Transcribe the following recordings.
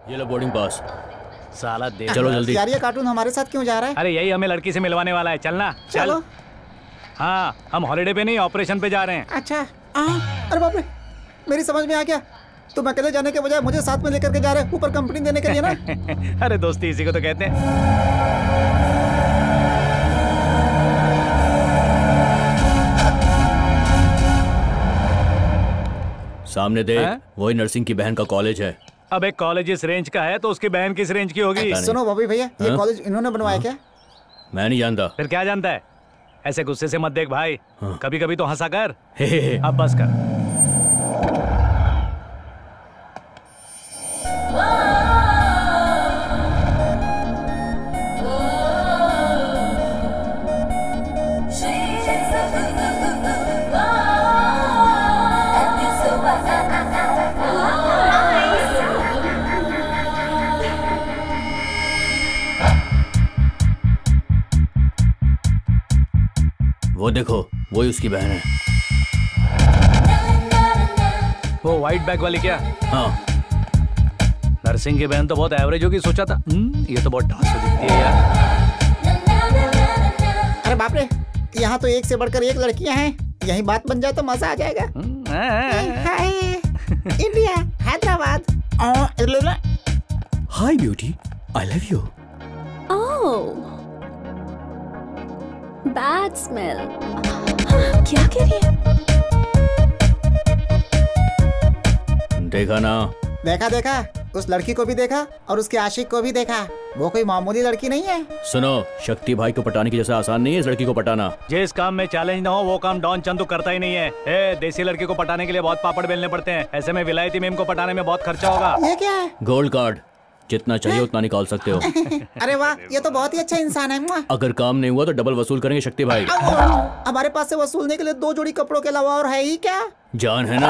ये लो boarding pass. साला दे। चलो जल्दी। यार ये कार्टून हमारे साथ क्यों जा रहा है? अरे यही हमें लड़की से मिलवाने वाला है, चलना। चलो। हाँ, हम हॉलिडे पे नहीं ऑपरेशन पे जा रहे हैं। अच्छा। अरे बाप रे, मेरी समझ में आ गया। तुम अकेले जाने के बजाय मुझे साथ में लेकर के जा रहे, ऊपर कंपनी देने के लिए ना। अरे दोस्ती इसी को तो कहते हैं। सामने देख, वही नर्सिंग की बहन का कॉलेज है। अब एक कॉलेज इस रेंज का है तो उसकी बहन किस रेंज की होगी? सुनो बॉबी भैया, ये कॉलेज इन्होंने बनवाया क्या? मैं नहीं जानता। फिर क्या जानता है? ऐसे गुस्से से मत देख भाई, कभी कभी तो हंसा कर। अब बस कर। वो देखो, वही उसकी बहन है। वो व्हाइट बैग वाली क्या? हाँ। नर्सिंग की बहन तो बहुत एवरेज होगी सोचा था। ये तो बहुत ढांसू दिखती है यार। अरे बाप रे, यहाँ तो एक से बढ़कर एक लड़कियाँ हैं। यही बात बन जाए तो मजा आ जाएगा। Hi India, Hyderabad. Hi beauty, I love you. Bad smell. क्या कह रही है? देखा ना? देखा, उस लड़की को भी देखा और उसके आशिक को भी देखा। वो कोई मामूली लड़की नहीं है। सुनो, शक्ति भाई को पटाने की जैसा आसान नहीं है इस लड़की को पटाना। जिस काम में चैलेंज ना हो वो काम डॉन चंदू करता ही नहीं है। देसी लड़की को पटाने के लिए बहुत पापड़ बेलने पड़ते हैं। ऐसे में विलायती मेम को पटाने में बहुत खर्चा होगा। ये क्या है? गोल्ड कार्ड, जितना चाहिए उतना निकाल सकते हो। अरे वाह, ये तो बहुत ही अच्छा इंसान है। अगर काम नहीं हुआ तो डबल वसूल करेंगे शक्ति भाई। हमारे पास से वसूलने के लिए 2 जोड़ी कपड़ों के अलावा और है ही क्या? जान है ना?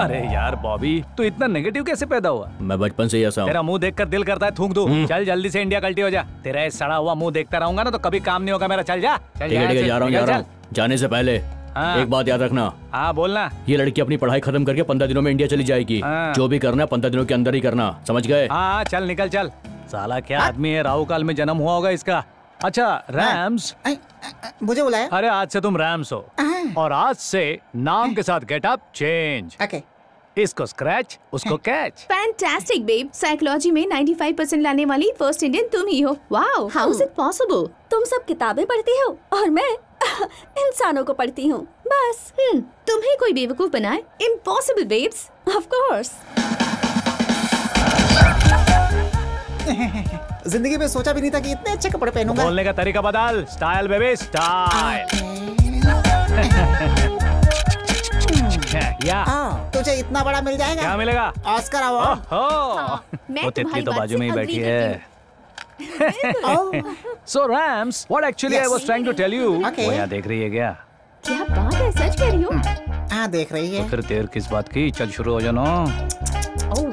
अरे यार बॉबी, तू इतना नेगेटिव कैसे पैदा हुआ? मैं बचपन से ही ऐसा हूँ। तेरा मुंह देखकर दिल करता है थूक दूं। चल जल्दी से इंडिया कल्टी हो जा। तेरा ये सड़ा हुआ मुंह देखता रहूंगा ना तो कभी काम नहीं होगा मेरा। चल जा। ठीक है, जा रहा हूँ। जाने से पहले एक बात याद रखना। हाँ बोलना। ये लड़की अपनी पढ़ाई खत्म करके 15 दिनों में इंडिया चली जाएगी। जो भी करना है 15 दिनों के अंदर ही करना, समझ गए? हाँ चल निकल चल। साला क्या आदमी है, राहु काल में जन्म हुआ होगा इसका। अच्छा रैम्स, मुझे बुलाया? अरे आज से तुम रैम्स हो और आज से नाम के साथ गेटअप चेंज। इसको स्क्रैच, उसको कैच। फैंटास्टिक बेब, साइकोलॉजी में 95% लाने वाली फर्स्ट इंडियन तुम ही हो। Wow, how is it possible? तुम सब किताबें पढ़ती हो और मैं इंसानों को पढ़ती हूँ बस। तुम्हें कोई बेवकूफ बनाए? Impossible babes. Of course. जिंदगी में सोचा भी नहीं था कि इतने अच्छे कपड़े पहनूंगा। बोलने का तरीका बदल। Style baby style. या तुझे इतना बड़ा मिल जाएगा। क्या मिलेगा? Oscar award. वो तितली तो बाजू में ही बैठी है। So Rams, what actually I was trying to tell you? वो यहाँ देख रही है क्या? क्या बात है, सच कह रही हो? हाँ देख रही है। तो फिर देर किस बात की, चल शुरू हो जाना।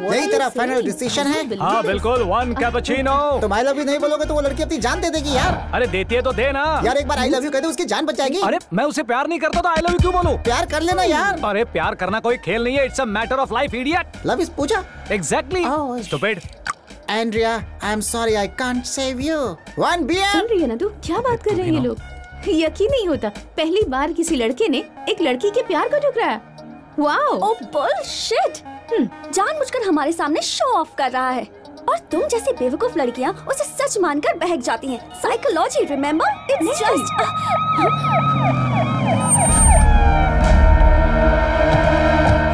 यही तेरा फाइनल डिसीजन है? हाँ बिल्कुल, 1 कैपुचिनो। तुम आई लव यू नहीं बोलोगे तो वो लड़की अपनी जान दे देगी यार। अरे देती है तो दे ना यार। एक बार आई लव यू कह दे, उसकी जान बच जाएगी। अरे मैं उसे प्यार नहीं करता तो आई लव यू क्यों बोलूं? प्यार कर लेना यार। अरे प्यार करना कोई खेल नहीं है, it's a matter of life idiot. Love is puja. Exactly stupid. Andrea, I am sorry, I can't save you. 1 BM। सुन रही है ना तू, क्या बात कर रहे हैं ये लोग? यकीन नहीं होता, पहली बार किसी लड़के ने एक लड़की के प्यार को ठुकराया। वाओ। ओह बुलशिट। जानबूझकर हमारे सामने शो ऑफ कर रहा है और तुम जैसी बेवकूफ लड़कियां उसे सच मानकर बहक जाती हैं। Psychology, remember, it's just.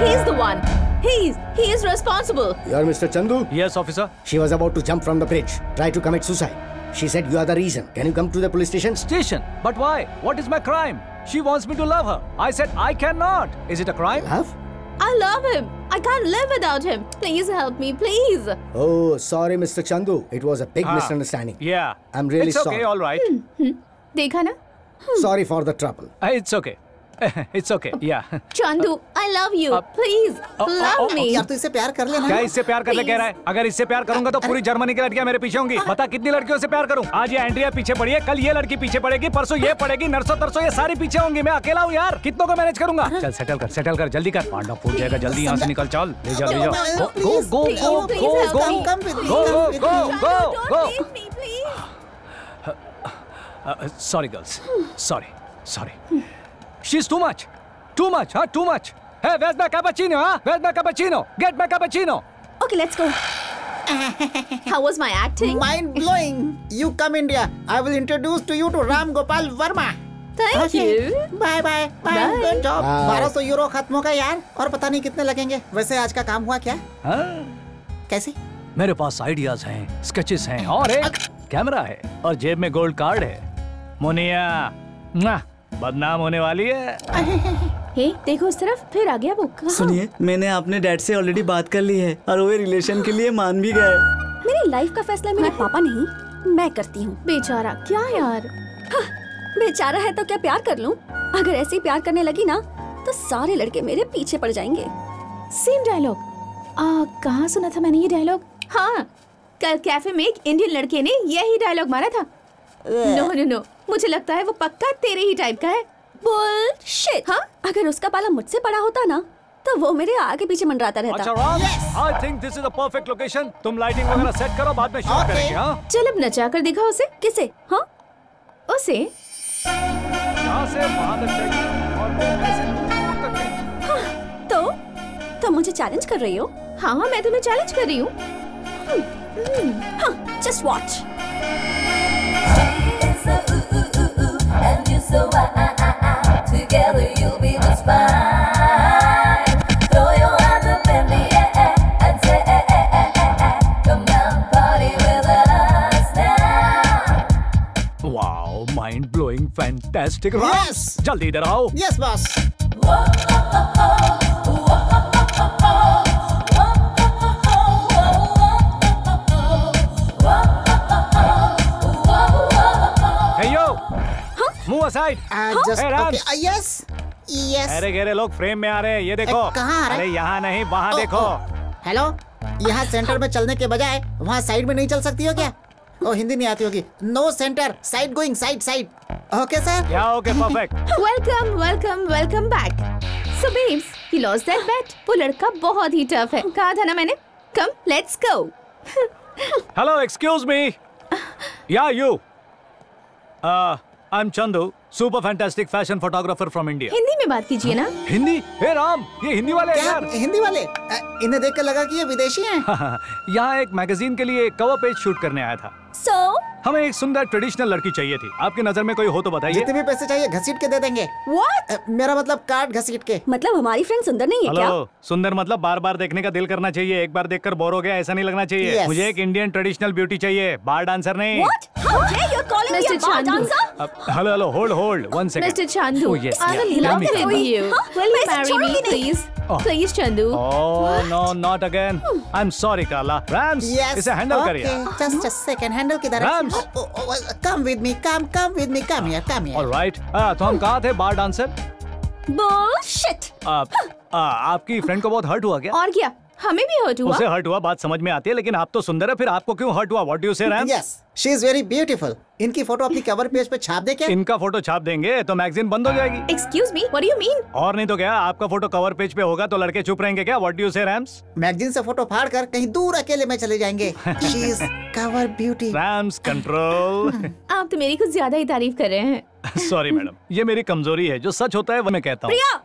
He is the one. He is responsible. You are Mr. Chandu? Yes, officer. She was about to jump from the bridge, try to commit suicide. She said you are the reason. Can you come to the police station? Station? But why? What is my crime? She wants me to love her. I said I cannot. Is it a crime? Love? I love him. I can't live without him. Please help me, please. Oh, sorry, Mr. Chandu. It was a big misunderstanding. Yeah. I'm really sorry. sorry. It's okay, all right. देखा ना? Sorry for the trouble. It's okay. It's okay या। Chandu, I love you. Please, love me. यार तू इससे प्यार कर लेना। क्या इससे प्यार करने कह रहा है? अगर इससे प्यार करूंगा तो पूरी जर्मनी की लड़कियां मेरे पीछे होंगी। बता कितनी लड़कियों से प्यार करूं? आज ये एंड्रिया पीछे पड़ी है, कल ये लड़की पीछे पड़ेगी, परसों ये पड़ेगी, नरसों तरसों ये सारी पीछे होंगी। मैं अकेला हूं यार, कितनों को मैनेज करूंगा? चल सेटल कर जल्दी कर। पांडा फूट जाएगा, जल्दी यहाँ से निकल। चल ले जाओ गो। Leave me, please. Sorry girls, sorry. She's too much, huh? Too much. Hey, where's my cappuccino, huh? Where's my cappuccino? Get my cappuccino. Okay, let's go. How was my acting? Mind blowing. You come India. I will introduce to you to Ram Gopal Verma. Thank you. Bye bye bye. Good job. 1200 euro खत्म होगा यार, और पता नहीं कितने लगेंगे। वैसे आज का काम हुआ क्या? कैसे? मेरे पास आइडियाज हैं, स्केचेस हैं और एक कैमरा है और जेब में गोल्ड कार्ड है। मुनिया बदनाम होने वाली है। हे, देखो उस तरफ, फिर आ गया वो। कहाँ? सुनिए, मैंने अपने डैड से ऑलरेडी बात कर ली है और वो रिलेशन के लिए मान भी गए। मेरी लाइफ का फैसला मेरे पापा नहीं, मैं करती हूँ। बेचारा, क्या यार। बेचारा है तो क्या प्यार कर लूं? अगर ऐसे ही प्यार करने लगी ना तो सारे लड़के मेरे पीछे पड़ जाएंगे। Same dialogue. कहाँ सुना था मैंने ये डायलॉग? हाँ, कल कैफे में एक इंडियन लड़के ने यही डायलॉग मारा था। नो, मुझे लगता है वो पक्का तेरे ही टाइप का है। बुलशिट। हाँ, अगर उसका पाला मुझसे बड़ा होता ना तो वो मेरे आगे पीछे मंडराता रहता। अच्छा Ram, I think this is the perfect location. तुम लाइटिंग वगैरह सेट करो, बाद में शूट करेंगे। हाँ, चल अब नचा कर दिखा उसे। किसे? हाँ, उसे। यहाँ से वहाँ तक चाहिए और ऐसे दूर तक चाहिए। हाँ, तो मुझे चैलेंज कर रही हो? हाँ, मैं तुम्हें चैलेंज कर रही हूँ। हाँ, just watch. And you so together you'll be the spine. Throw your hands up in the air and say, come on, party with us now. Wow, mind blowing, fantastic. Yes. जल्दी इधर आओ। Yes, boss. Move aside. Just Hey, Rams. okay. Yes. अरे गहरे लोग frame में आ रहे हैं, ये देखो। कहाँ आ रहे? अरे यहाँ नहीं, वहाँ देखो। हेलो, यहाँ सेंटर में चलने के बजाय वहाँ साइड में नहीं चल सकती हो क्या? ओ, हिंदी नहीं आती होगी। No centre, side going, side. Okay sir? या okay, perfect. Welcome back. So babes, you lost that bet. वो लड़का बहुत ही टफ है। कहा था ना मैंने? Come, let's go. Hello, excuse me. Yeah, you. I'm Chandu, super fantastic fashion photographer from India. Hindi में बात कीजिए ना। हिंदी? हे राम, ये हिंदी वाले हैं क्या? यार। हिंदी वाले? इन्हें देख कर लगा कि ये विदेशी हैं। यहाँ एक मैगजीन के लिए कवर पेज शूट करने आया था। So? हमें एक सुंदर ट्रेडिशनल लड़की चाहिए थी। आपकी नजर में कोई हो तो बताइए। जितने भी पैसे चाहिए घसीट के दे देंगे। What? मेरा मतलब कार्ड घसीट के। मतलब हमारी फ्रेंड सुंदर नहीं है क्या? हेलो, सुंदर मतलब बार बार देखने का दिल करना चाहिए। एक बार देखकर बोर हो गया ऐसा नहीं लगना चाहिए। Yes. मुझे एक इंडियन ट्रेडिशनल ब्यूटी चाहिए, बार डांसर नहीं। What? How dare you calling me a Mr. bar Chandu. dancer? Hello, hold 1 second. Mr. Chandu, Oh, yes, I will yeah. love Tell me. with you. Will you मैं इसे marry me, छोड़ूंगी नहीं। please? Oh. Please, Chandu. Oh no, not again. I'm sorry, Carla. Rams, Yes. इसे handle करिए। Just a second, handle किधर है? Rams. Come with me, come with me, come here. Alright. तो हम कहाँ थे? बार डांसर? Bullshit. आपकी फ्रेंड को बहुत हर्ट हुआ क्या? और क्या? हमें भी हर्ट हुआ। उसे हर्ट हुआ, बात समझ में आती है, लेकिन आप तो सुंदर है, फिर आपको क्यों हर्ट हुआ? What do you say, Rams? Yes, she is very beautiful. इनकी फोटो अपनी कवर पेज पे छाप दे क्या? इनका फोटो छाप देंगे तो मैगजीन बंद हो जाएगी। Excuse me, what do you mean? और नहीं तो क्या, आपका फोटो कवर पेज पे होगा तो लड़के चुप रहेंगे क्या? What do you say, Rams? Magazine से फोटो फाड़ कर कहीं दूर अकेले में चले जाएंगे। She is cover beauty. Rams, control. आप तो मेरी कुछ ज्यादा ही तारीफ कर रहे हैं। Sorry मैडम, ये मेरी कमजोरी है, जो सच होता है वो मैं कहता हूँ। प्रिया,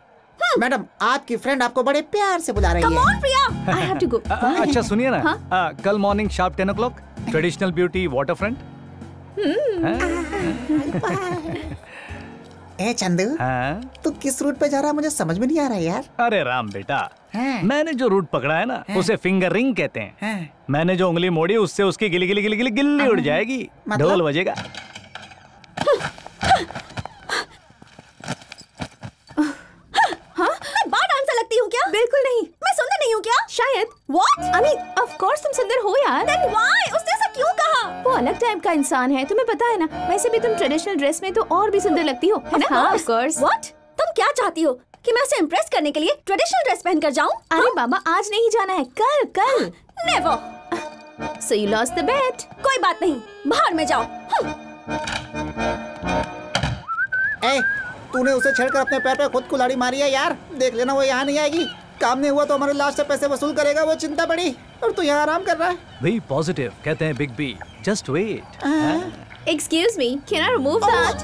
मैडम, आपकी फ्रेंड आपको बड़े प्यार से बुला रही come है। on Priya. I have to go. अच्छा सुनिए ना, हाँ? कल morning sharp 10 o'clock traditional beauty water front. ए चंदू, हाँ? तू किस रूट पे जा रहा है मुझे समझ में नहीं आ रहा है यार। अरे राम बेटा, हाँ। मैंने जो रूट पकड़ा है ना उसे फिंगर रिंग कहते हैं। हाँ। मैंने जो उंगली मोड़ी उससे उसकी गिली गिली गिली गिली गिल्ली उड़ जाएगी। मतलब? ढोल बजेगा। मैं बार डांसर लगती हूँ क्या? बिल्कुल नहीं। मैं सुंदर नहीं हूँ क्या? शायद। What? I mean, of course तुम सुंदर हो यार। Then why? उसने ऐसा क्यों कहा? वो अलग टाइप का इंसान है, तुम्हें पता है ना। वैसे भी तुम ट्रेडिशनल ड्रेस में तो और भी सुंदर लगती हो, है ना? हाँ, of course. What? तुम क्या चाहती हो कि मैं उसे इम्प्रेस करने के लिए ट्रेडिशनल ड्रेस पहनकर जाऊं? अरे बाबा आज नहीं जाना है, कल कल। Never. So you lost the bet. कोई बात नहीं, बाहर में जाओ। ए, तूने उसे छेड़कर अपने पैर पे खुद कुल्हाड़ी मारी है यार। देख लेना वो यहाँ नहीं आएगी। काम नहीं हुआ तो हमारे लास्ट से पैसे वसूल करेगा, वो चिंता पड़ी। और तू यहाँ आराम कर रहा है। बी पॉजिटिव कहते हैं big B. Just wait. Excuse me, can I remove that?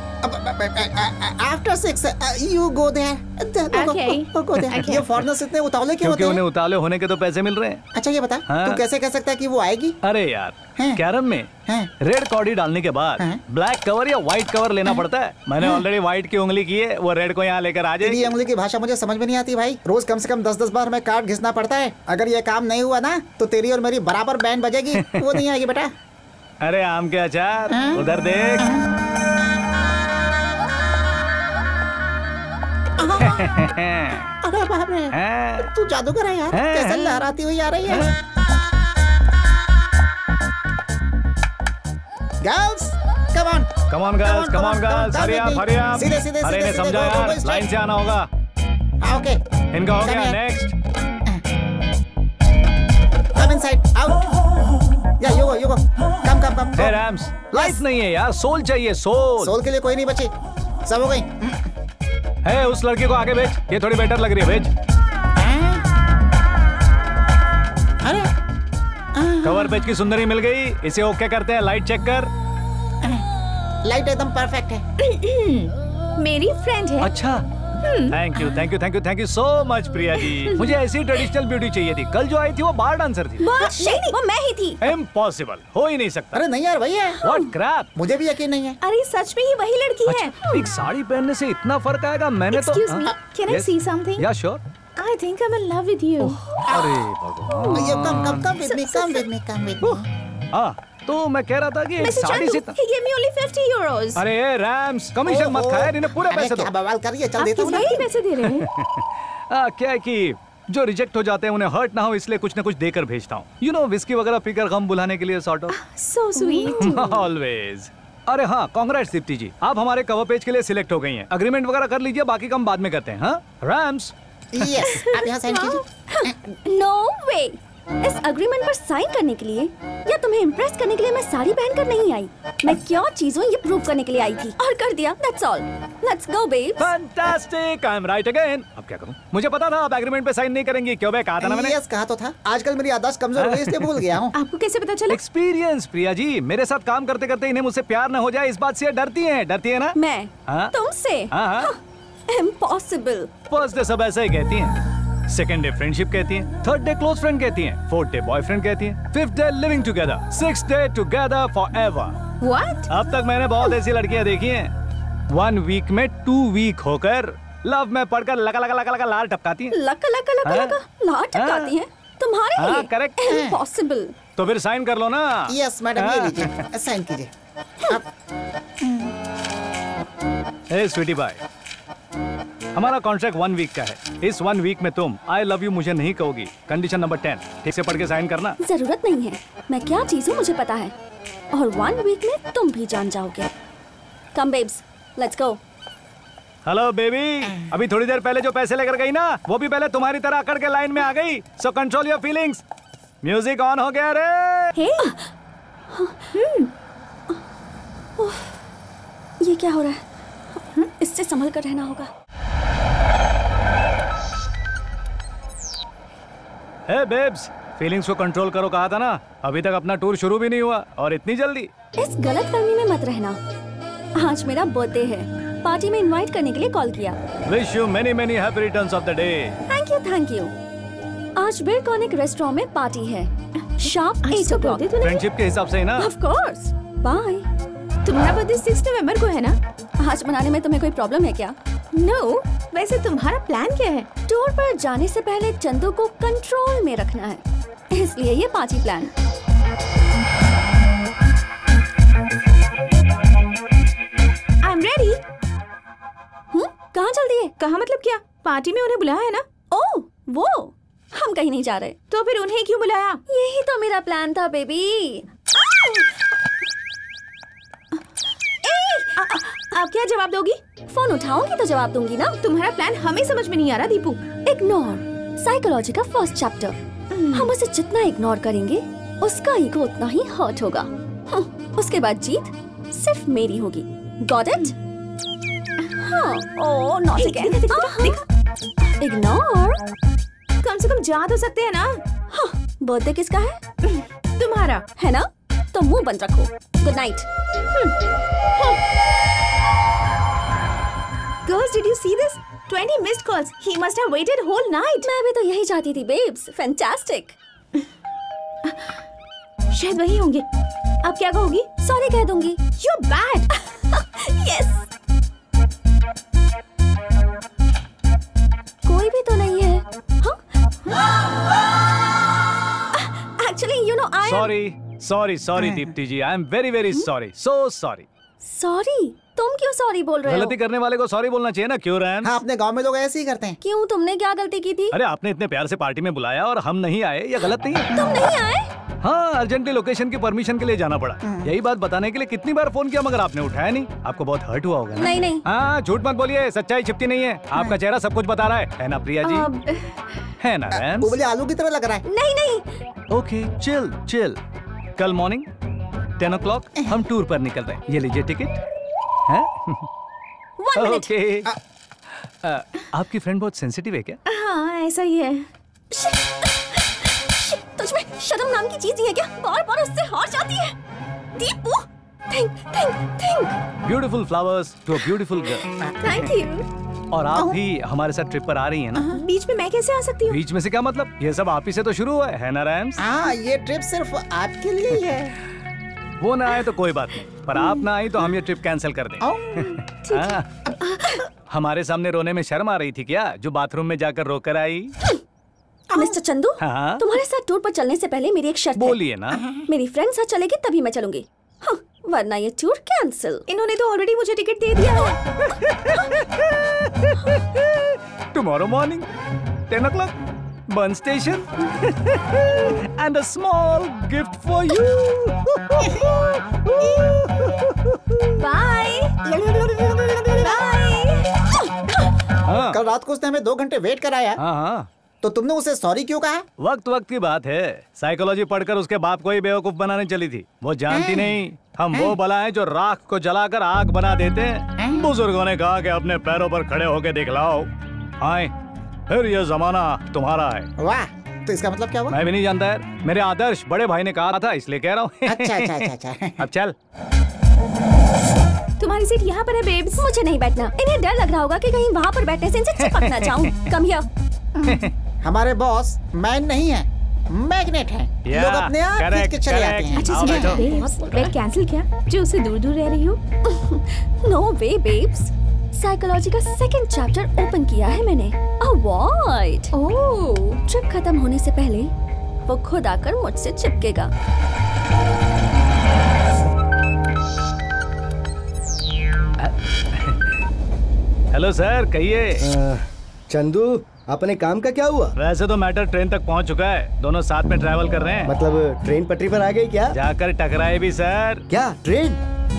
After 6, you go there. Okay. Go there. Okay. ये फॉरेनर्स इतने उतावले क्यों क्योंकि होते उन्हें हैं? उतावले होने के तो पैसे मिल रहे हैं। अच्छा ये बता, हाँ? तू कैसे कह सकता है कि वो आएगी? अरे यार, हैं? कैरम में हैं? रेड कॉर्डी डालने के बाद हैं? ब्लैक कवर या व्हाइट कवर लेना पड़ता है। मैंने ऑलरेडी व्हाइट की उंगली की है, वो रेड को यहाँ लेकर आ तेरी जाएगी। उंगली की भाषा मुझे समझ में नहीं आती भाई। रोज कम से कम 10-10 बार हमें कार्ड घिसना पड़ता है। अगर ये काम नहीं हुआ ना तो तेरी और मेरी बराबर बैंड बजेगी। वो नहीं आएगी बेटा। अरे आम के अचार, उधर देख। अरे बाप रे, हैं? तू जादूगर है यार। हैं? कैसे लहराती हुई आ रही है। Girls, come on. Come on girls, come on girls, hurry up, hurry up। सीधे सीधे अरे सीधे ने सीधे, समझा go, go, यार, go straight। लाइन से आना होगा। ओके, इनका हो Come गया, here। Next. Come inside, out. या you go. Come. Hey Rams, life नहीं है यार, सोल चाहिए, सोल। सोल के लिए कोई नहीं बची, सब हो गई। है उस लड़की को आगे भेज, ये थोड़ी बेटर लग रही है, भेज। अरे कवर पेज की सुंदरी मिल गई, इसे ओके करते हैं, लाइट चेक कर। लाइट एकदम परफेक्ट है। मेरी फ्रेंड है। अच्छा, thank you so much Priya ji. मुझे ऐसी ट्रेडिशनल ब्यूटी चाहिए थी। कल जो आई थी वो बार डांसर थी। नहीं, वो मैं ही थी। इम्पॉसिबल, हो ही नहीं सकता। अरे नहीं यार वही है। What crap. मुझे भी यकीन नहीं है। अरे सच में ही वही लड़की है। अच्छा, एक साड़ी पहनने से इतना फर्क आएगा? मैंने तो Excuse me, can I see something? या sure. I think I'm in love with you. अरे भगवान। ये कम विद मी। हाँ, तो मैं कह रहा था कि एक Mr. साड़ी Chandu, से he gave me only 50 euros. अरे रैम्स, कमीशन मत खाया, इन्हें पूरे पैसे दो। क्या बवाल कर रही है, चल आप देता किस हूँ लिए पैसे दे रहे हैं? क्या है कि जो रिजेक्ट हो जाते हैं उन्हें हर्ट ना हो, इसलिए कुछ ना कुछ देकर भेजता हूँ। यू नो, विस्की वगैरह पीकर गम बुलाने के लिए sort of. So sweet. Always. अरे हाँ, कांग्रेट्स दीप्ति जी, आप हमारे कवर पेज के लिए सिलेक्ट हो गई हैं। अग्रीमेंट वगैरह कर लीजिए, बाकी काम बाद में करते हैं। हाँ रैम्स। यस, आप यहाँ साइन कीजिए। नो वे। इस अग्रीमेंट पर साइन करने के लिए या तुम्हें इम्प्रेस करने के लिए मैं साड़ी पहनकर नहीं आई। मैं क्या चीज हूँ ये प्रूव करने के लिए आई थी और कर दिया। That's all. Let's go, babes. Fantastic, I am right again. अब क्या करूं? मुझे पता था आप एग्रीमेंट पे साइन नहीं करेंगी। क्यों बे, कहा था ना मैंने। यस, कहा तो था। आजकल मेरी याददाश्त कमजोर हो गई इसलिए भूल गया हूँ। आपको कैसे पता चला? एक्सपीरियंस प्रिया जी, मेरे साथ काम करते करते इन्हें मुझसे प्यार न हो जाए इस बात से डरती है ना। मैं हाँ? तुमसे? हाँ। Impossible. फर्स्ट डे सब ऐसा ही कहती हैं, सेकंड डे फ्रेंडशिप कहती हैं, थर्ड डे क्लोज फ्रेंड कहती हैं, फोर्थ डे बॉयफ्रेंड कहती हैं, fifth day living together, sixth day together forever. What? अब तक मैंने बहुत ऐसी लड़कियां देखी हैं, 1 वीक में 2 वीक होकर लव में पड़कर लगा लाल टपकाती हैं। लका हाँ? लाट टपकाती हैं तुम्हारे हाँ, लिए। correct। Impossible. तो फिर साइन कर लो ना। यस मैडम, ये लीजिए, साइन कीजिए। हे स्वीटी बाय, हमारा कॉन्ट्रैक्ट 1 वीक का है। इस 1 वीक में तुम आई लव यू मुझे नहीं कहोगी। कंडीशन नंबर 10, ठीक से पढ़ के साइन करना। जरूरत नहीं है, मैं क्या चीज हूँ मुझे पता है और 1 वीक में तुम भी जान जाओगे। Come babes, let's go. Hello baby, अभी थोड़ी देर पहले जो पैसे लेकर गई ना, वो भी पहले तुम्हारी तरह अकड़ के लाइन में आ गई। So control your feelings. Music on हो गया रे। ये क्या हो रहा है? इससे संभल कर रहना होगा। हे बेब्स, फीलिंग्स को कंट्रोल करो कहा था ना। अभी तक अपना टूर शुरू भी नहीं हुआ और इतनी जल्दी। इस गलतफहमी में मत रहना। आज मेरा बर्थडे है, पार्टी में इनवाइट करने के लिए कॉल किया। Wish you many many happy returns of the day. Thank you. आज बिरकॉनिक रेस्टोरेंट में पार्टी है, शार्प 8 o'clock। फ्रेंडशिप के हिसाब से ही ना। Of course. बाय। तुम्हारा बर्थडे 6 नवंबर को है ना? आज मनाने में तुम्हें कोई प्रॉब्लम है क्या? नो, वैसे तुम्हारा प्लान क्या है? टूर पर जाने से पहले चंदू को कंट्रोल में रखना है, इसलिए ये party plan. I am ready. कहाँ चल दिए? कहाँ मतलब क्या? पार्टी में उन्हें बुलाया है ना? ओह वो, हम कहीं नहीं जा रहे। तो फिर उन्हें क्यों बुलाया? यही तो मेरा प्लान था बेबी। आप क्या जवाब दोगी? फोन उठाऊंगी तो जवाब दूंगी ना। तुम्हारा प्लान हमें समझ में नहीं आ रहा दीपू। इग्नोर, साइकोलॉजी का फर्स्ट चैप्टर। हम उसे जितना इग्नोर करेंगे उसका ईगो उतना ही हर्ट होगा। उसके बाद जीत सिर्फ मेरी होगी। Got it? हाँ, ओह नॉट अगेन। इग्नोर। कम से कम जा तो सकते हैं ना। हाँ, बर्थडे किसका है? तुम्हारा है ना? तो मुंह बंद रखो। Good night. Girls, did you see this? 20 missed calls. He must have waited whole night. मैं भी तो यही चाहती थी, babes. Fantastic. शायद वही होंगे। अब क्या कहोगी? सॉरी कह दूंगी। You're bad. Yes. कोई भी तो नहीं है। Actually, you know, I am... sorry Deepti ji, I am very sorry, so sorry. Sorry? तुम क्यों सॉरी बोल रहे हो? गलती करने वाले को सॉरी बोलना चाहिए ना, क्यों रैम्स? हाँ, अपने गांव में लोग ऐसे ही करते हैं। क्यों, तुमने क्या गलती की थी? अरे आपने इतने प्यार से पार्टी में बुलाया और हम नहीं आए, ये गलत नहीं है। तुम नहीं आए? हाँ, अर्जेंटली लोकेशन की परमिशन के लिए जाना पड़ा। यही बात बताने के लिए कितनी बार फोन किया मगर आपने उठाया नहीं। आपको बहुत हर्ट हुआ होगा ना? नहीं। हाँ, झूठ मत बोलिए, सच्चाई छिपती नहीं है। आपका चेहरा सब कुछ बता रहा है ना प्रिया जी? है ना रैम्स? उबले आलू की तरह लग रहा है। नहीं। Okay, chill. कल मॉर्निंग 10 o'clock हम टूर पर निकल रहे हैं। ये लीजिए टिकट। ओके। आपकी फ्रेंड बहुत सेंसिटिव है क्या? हाँ, ऐसा ही है। तुझमें शर्म नाम की चीज ही है क्या? बार उससे हार जाती है। Deepu, think. Beautiful flowers to a beautiful girl. Thank you. और आप भी हमारे साथ ट्रिप पर आ रही हैं ना? बीच में मैं कैसे आ सकती हूँ? बीच में से क्या मतलब? ये सब आप ही से तो शुरू हुआ है ना रैम्स? हाँ, ये ट्रिप सिर्फ आपके लिए ही है। वो ना आए तो कोई बात नहीं, पर आप ना आई तो हम ये ट्रिप कैंसिल कर दें। हमारे सामने रोने में शर्म आ रही थी क्या, जो बाथरूम में जाकर रोकर आई? मिस्टर चंदू, हाँ? तुम्हारे साथ टूर पर चलने से पहले मेरी एक शर्त है। बोलिए ना। मेरी फ्रेंड साथ चलेगी तभी मैं चलूंगी, वरना ये टूर कैंसिल। इन्होंने तो ऑलरेडी मुझे टिकट दे दिया है। टुमारो मॉर्निंग 10 o'clock बन स्टेशन and a small gift for you. Bye. कल रात को उसने हमें 2 घंटे वेट कराया। हाँ। तो तुमने उसे सॉरी क्यों कहा? वक्त की बात है। साइकोलॉजी पढ़कर उसके बाप को ही बेवकूफ बनाने चली थी। वो जानती नहीं हम वो बला हैं जो राख को जलाकर आग बना देते हैं। बुजुर्गों ने कहा कि अपने पैरों पर खड़े होकर दिखलाओ। आए, फिर ये जमाना तुम्हारा है। वाह, तो इसका मतलब क्या हुआ? मैं भी नहीं जानता यार, मेरे आदर्श बड़े भाई ने कहा था इसलिए कह रहा हूँ। अच्छा। अब चल। तुम्हारी सीट यहाँ पर है बेब्स। मुझे नहीं बैठना। इन्हें डर लग रहा होगा कि कहीं वहाँ पर बैठने से इनसे चिपक ना जाऊं। Come here. हमारे बॉस मैन नहीं है, मैग्नेट है। लोग अपने आप खींच के चले आते हैं। अच्छा सुनो बेब्स, वेट कैंसिल क्या? जो उससे दूर रह रही हो? नो वे बेब्स, साइकोलॉजी का सेकंड चैप्टर ओपन किया है मैंने। अवॉइड। ओह, ट्रिप खत्म होने से पहले वो खुद आकर मुझसे चिपकेगा। हेलो सर, कहिए। चंदू, अपने काम का क्या हुआ? वैसे तो मैटर ट्रेन तक पहुंच चुका है, दोनों साथ में ट्रैवल कर रहे हैं। मतलब ट्रेन पटरी पर आ गई क्या? जाकर टकराए भी सर। क्या ट्रेन?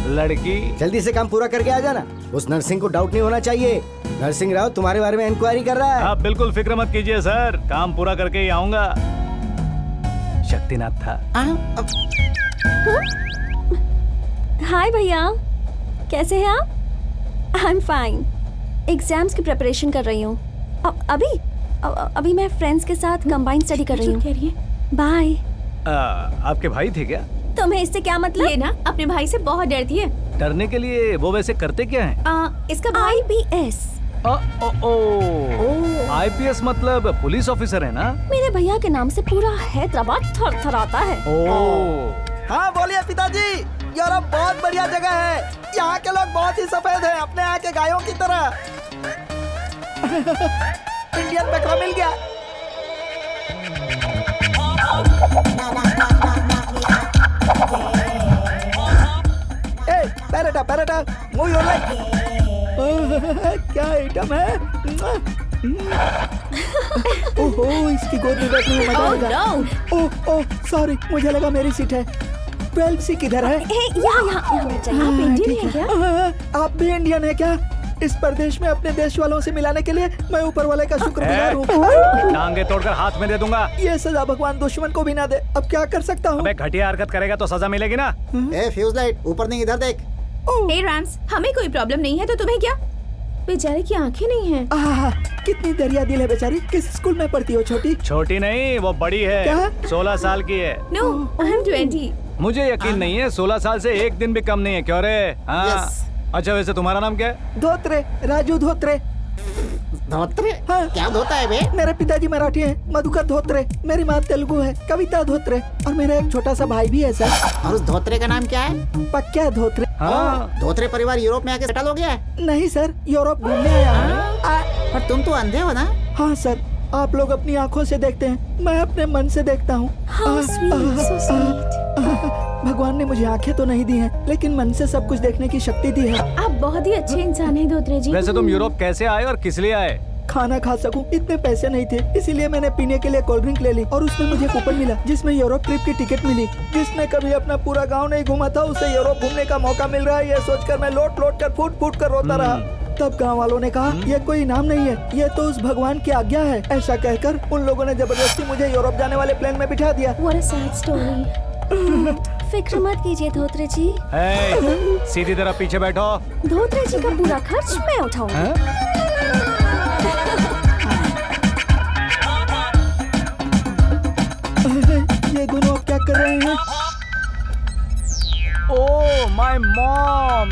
लड़की। जल्दी से काम पूरा करके आ जाना। उस नर्सिंग को डाउट नहीं होना चाहिए। नरसिंह राव तुम्हारे बारे में इंक्वायरी कर रहा है। आप बिल्कुल फिक्र मत कीजिए सर, काम पूरा करके ही आऊंगा। शक्तिनाथ था। हाय भैया, कैसे हैं आप? I am fine. एग्जाम्स की प्रिपरेशन कर रही हूँ। अभी मैं फ्रेंड्स के साथ कंबाइंड स्टडी कर रही हूँ। बाय। आपके भाई थे क्या? तुम्हें इससे क्या मतलब? ये ना अपने भाई से बहुत डरती है। डरने के लिए वो वैसे करते क्या हैं? इसका भाई IPS। IPS मतलब पुलिस ऑफिसर है ना? मेरे भैया के नाम से पूरा हैदराबाद थरथराता है। हाँ बोलिए पिताजी, यूरोप बहुत बढ़िया जगह है। यहाँ के लोग बहुत ही सफेद हैं, अपने यहाँ के गायों की तरह। इंडियन बकरा मिल गया। पैरेटा, मूव योर लेग। क्या आइटम है? ओहो, इसकी गोद में बैठने में मजा आएगा। ओह, सॉरी, मुझे लगा मेरी सीट है। 12C किधर है? यहाँ बैठ जाइए। आप इंडियन हैं क्या? आप भी इंडियन है क्या? इस प्रदेश में अपने देश वालों से मिलाने के लिए मैं ऊपर वाले का शुक्रगुजार हूँ। टांगे तोड़कर हाथ में दे दूंगा। ये सजा भगवान दुश्मन को भी ना दे। अब क्या कर सकता हूँ? अबे घटिया हरकत करेगा तो सजा मिलेगी ना। ए फ्यूज लाइट, ऊपर नहीं इधर देख। हे रैम्स, हमें कोई प्रॉब्लम नहीं है तो तुम्हें क्या? बेचारे की आंखें नहीं हैं। कितनी दरिया दिल है बेचारी। किस स्कूल में पढ़ती हो छोटी? छोटी नहीं, वो बड़ी है। क्या? 16 साल की है। No, I am 20। मुझे यकीन नहीं है, 16 साल से एक दिन भी कम नहीं है। क्यों रे? हाँ। अच्छा वैसे तुम्हारा नाम क्या है? धोत्रे, राजू धोत्रे। धोत्रे? हाँ। क्या धोता है बे? मेरे पिताजी मराठी हैं, मधुकर धोत्रे। मेरी माँ तेलुगु है, कविता धोत्रे। और मेरा एक छोटा सा भाई भी है सर। और उस धोत्रे का नाम क्या है? पक्का धोत्रे। हाँ। धोत्रे परिवार यूरोप में आके सेटल हो गया है? नहीं सर, यूरोप घूमने आया हूँ। पर तुम तो अंधे हो ना? हाँ सर, आप लोग अपनी आँखों से देखते हैं, मैं अपने मन से देखता हूँ। भगवान ने मुझे आंखें तो नहीं दी हैं, लेकिन मन से सब कुछ देखने की शक्ति दी है। आप बहुत ही अच्छे इंसान हैं धोत्रे जी। वैसे तुम यूरोप कैसे आए और किस लिए आए? खाना खा सकूं, इतने पैसे नहीं थे, इसीलिए मैंने पीने के लिए कोल्ड ड्रिंक ले ली और उसमें मुझे कूपन मिला जिसमें यूरोप ट्रिप की टिकट मिली। जिसने कभी अपना पूरा गांव नहीं घूमा था उसे यूरोप घूमने का मौका मिल रहा है, ये सोचकर मैं लोट लोट कर फूट फूट कर रोता रहा। तब गांव वालों ने कहा ये कोई इनाम नहीं है, ये तो उस भगवान की आज्ञा है। ऐसा कहकर उन लोगों ने जबरदस्ती मुझे यूरोप जाने वाले प्लेन में बिठा दिया। What a sad story. फिक्र मत कीजिए धोत्रे जी। सीधी तरफ पीछे बैठो। धोत्रे जी का पूरा खर्च मैं उठाऊंगी। ये दोनों अब क्या कर रहे हैं? Oh my mom.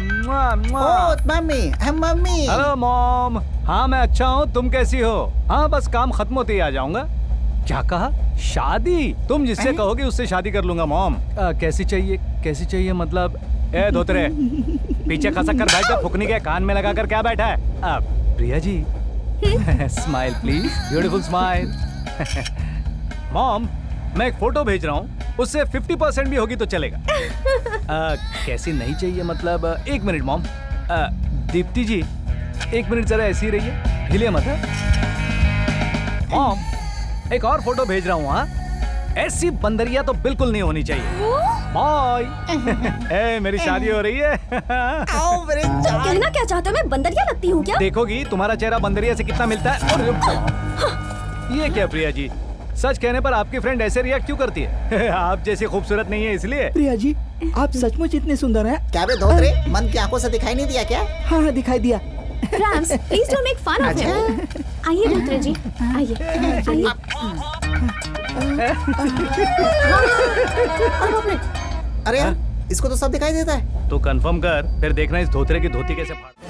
Oh mummy, mummy. Hello mom. हाँ मैं अच्छा हूँ, तुम कैसी हो? हाँ बस काम खत्म होते ही आ जाऊंगा। क्या कहा? शादी? तुम जिससे कहोगे उससे शादी कर लूंगा मॉम। कैसी चाहिए? कैसी चाहिए मतलब? ए धोत्रे, पीछे खसक कर बैठ जा, फुकनी के कान में लगा कर क्या बैठा है? Priya ji smile please, beautiful smile. Mom मैं एक फोटो भेज रहा हूँ, उससे 50% भी होगी तो चलेगा। कैसी नहीं चाहिए मतलब? एक मिनट मॉम। दीप्ति जी एक मिनट जरा ऐसी ही रहिए, हिले मत। मॉम एक और फोटो भेज रहा हूँ। हाँ ऐसी बंदरिया तो बिल्कुल नहीं होनी चाहिए। बाय। मेरी शादी हो रही है। आओ मेरे जान। कहना क्या चाहते हो, मैं बंदरिया लगती हूँ क्या? देखोगी तुम्हारा चेहरा बंदरिया से कितना मिलता है। और ये क्या प्रिया जी, सच कहने पर आपकी फ्रेंड ऐसे रिएक्ट क्यों करती है? आप जैसी खूबसूरत नहीं है इसलिए। प्रिया जी आप सचमुच इतने सुंदर हैं। क्या बे धोत्रे, मन की आंखों से दिखाई नहीं दिया क्या? हाँ हाँ दिखाई दिया। Rams please don't make fun of him. आइए धोत्रे जी, आइए आइए। अरे यार इसको तो सब दिखाई देता है। तो कंफर्म कर, फिर देखना इस धोत्रे की धोती कैसे फाड़।